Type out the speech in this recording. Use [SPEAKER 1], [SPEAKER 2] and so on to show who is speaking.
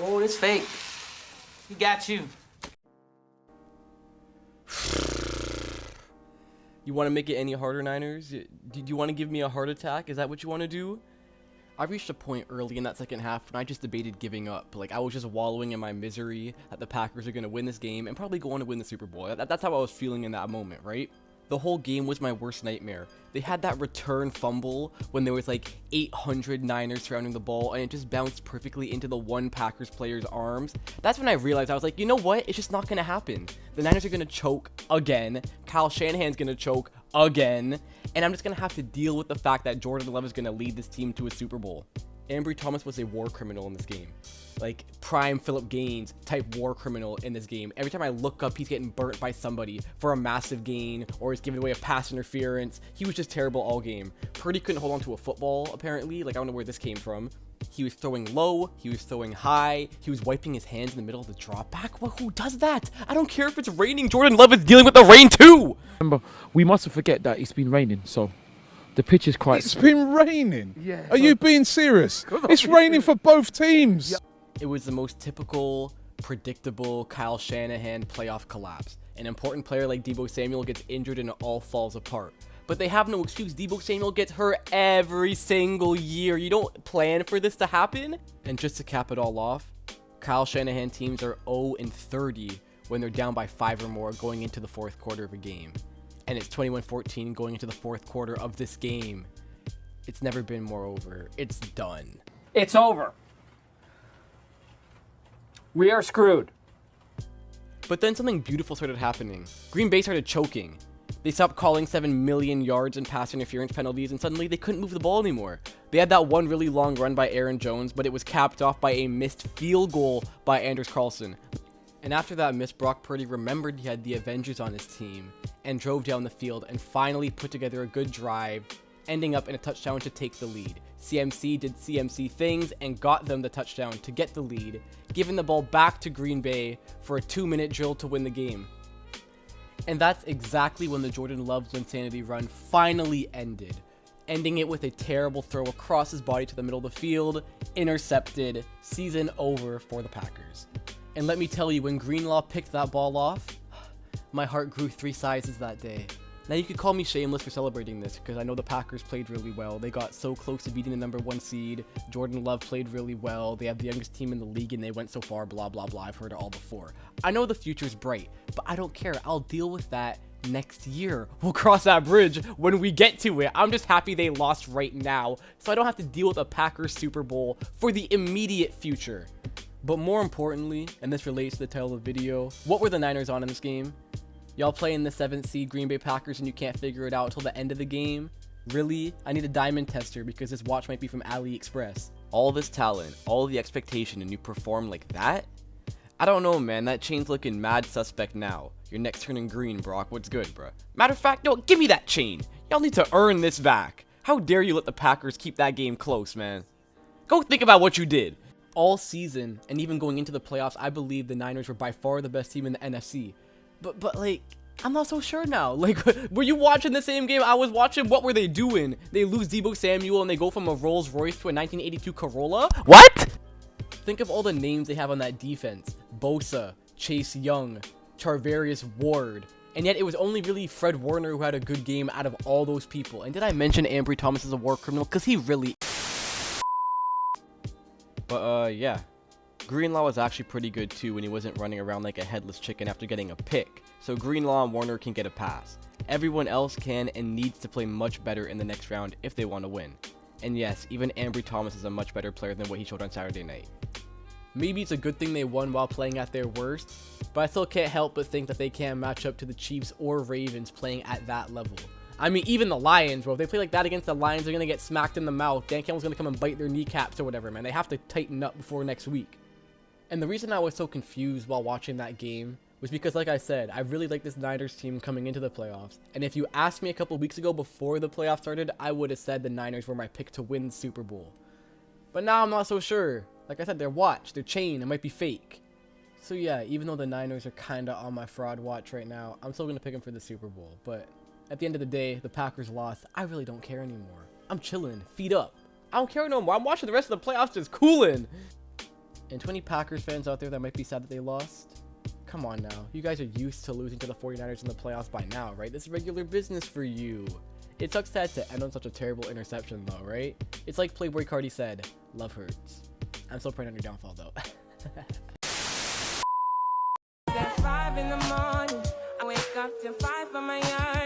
[SPEAKER 1] Oh, it's fake. He got you.
[SPEAKER 2] You want to make it any harder, Niners? Do you want to give me a heart attack? Is that what you want to do? I reached a point early in that second half when I just debated giving up. Like, I was just wallowing in my misery that the Packers are going to win this game and probably go on to win the Super Bowl. That's how I was feeling in that moment, right? The whole game was my worst nightmare. They had that return fumble when there was like 800 Niners surrounding the ball and it just bounced perfectly into the one Packers player's arms. That's when I realized, I was like, you know what? It's just not going to happen. The Niners are going to choke again. Kyle Shanahan's going to choke again. And I'm just going to have to deal with the fact that Jordan Love is going to lead this team to a Super Bowl. Ambry Thomas was a war criminal in this game. Like, prime Philip Gaines type war criminal in this game. Every time I look up, he's getting burnt by somebody for a massive gain, or he's giving away a pass interference. He was just terrible all game. Purdy couldn't hold on to a football, apparently. Like, I don't know where this came from. He was throwing low, he was throwing high, he was wiping his hands in the middle of the drop back. Well, who does that? I don't care if it's raining. Jordan Love is dealing with the rain too!
[SPEAKER 3] Remember, we mustn't forget that it's been raining, so the pitch is quite...
[SPEAKER 4] It's been raining?
[SPEAKER 3] Yeah.
[SPEAKER 4] Are you being serious? It's raining for both teams.
[SPEAKER 3] Yeah.
[SPEAKER 2] It was the most typical, predictable Kyle Shanahan playoff collapse. An important player like Deebo Samuel gets injured and it all falls apart. But they have no excuse. Deebo Samuel gets hurt every single year. You don't plan for this to happen. And just to cap it all off, Kyle Shanahan teams are 0-30 when they're down by 5 or more going into the fourth quarter of a game. And it's 21-14 going into the fourth quarter of this game. It's never been more over. It's done.
[SPEAKER 1] It's over. We are screwed.
[SPEAKER 2] But then something beautiful started happening. Green Bay started choking. They stopped calling 7 million yards and pass interference penalties, and suddenly they couldn't move the ball anymore. They had that one really long run by Aaron Jones, but it was capped off by a missed field goal by Anders Carlson. And after that miss, Brock Purdy remembered he had the Avengers on his team and drove down the field and finally put together a good drive, ending up in a touchdown to take the lead. CMC did CMC things and got them the touchdown to get the lead, giving the ball back to Green Bay for a 2-minute drill to win the game. And that's exactly when the Jordan Love's insanity run finally ended, ending it with a terrible throw across his body to the middle of the field, intercepted, season over for the Packers. And let me tell you, when Greenlaw picked that ball off, my heart grew 3 sizes that day. Now, you could call me shameless for celebrating this, because I know the Packers played really well. They got so close to beating the #1 seed. Jordan Love played really well. They have the youngest team in the league, and they went so far, blah, blah, blah. I've heard it all before. I know the future's bright, but I don't care. I'll deal with that next year. We'll cross that bridge when we get to it. I'm just happy they lost right now, so I don't have to deal with a Packers Super Bowl for the immediate future. But more importantly, and this relates to the title of the video, what were the Niners on in this game? Y'all playing the 7th seed Green Bay Packers and you can't figure it out until the end of the game? Really? I need a diamond tester because this watch might be from AliExpress. All this talent, all the expectation, and you perform like that? I don't know, man. That chain's looking mad suspect now. Your neck's turning green, Brock. What's good, bruh? Matter of fact, yo, give me that chain. Y'all need to earn this back. How dare you let the Packers keep that game close, man? Go think about what you did. All season, and even going into the playoffs, I believe the Niners were by far the best team in the NFC. But like, I'm not so sure now. Like, were you watching the same game I was watching? What were they doing? They lose Deebo Samuel and they go from a Rolls Royce to a 1982 Corolla? What? Think of all the names they have on that defense. Bosa, Chase Young, Charvarius Ward. And yet it was only really Fred Warner who had a good game out of all those people. And did I mention Ambry Thomas is a war criminal? Because he really... But, yeah. Greenlaw was actually pretty good too when he wasn't running around like a headless chicken after getting a pick. So Greenlaw and Warner can get a pass. Everyone else can and needs to play much better in the next round if they want to win. And yes, even Ambry Thomas is a much better player than what he showed on Saturday night. Maybe it's a good thing they won while playing at their worst, but I still can't help but think that they can't match up to the Chiefs or Ravens playing at that level. I mean, even the Lions, bro. If they play like that against the Lions, they're going to get smacked in the mouth. Dan Campbell's going to come and bite their kneecaps or whatever, man. They have to tighten up before next week. And the reason I was so confused while watching that game was because, like I said, I really like this Niners team coming into the playoffs. And if you asked me a couple weeks ago before the playoffs started, I would have said the Niners were my pick to win the Super Bowl. But now I'm not so sure. Like I said, their watch, their chain, it might be fake. So yeah, even though the Niners are kind of on my fraud watch right now, I'm still going to pick them for the Super Bowl. But at the end of the day, the Packers lost. I really don't care anymore. I'm chilling, feet up. I don't care no more. I'm watching the rest of the playoffs just cooling. And to any Packers fans out there that might be sad that they lost, come on now. You guys are used to losing to the 49ers in the playoffs by now, right? This is regular business for you. It sucks sad to end on such a terrible interception though, right? It's like Playboy Cardi said, love hurts. I'm still praying on your downfall though.
[SPEAKER 5] At 5 in the morning, I wake up to 5 for my yard.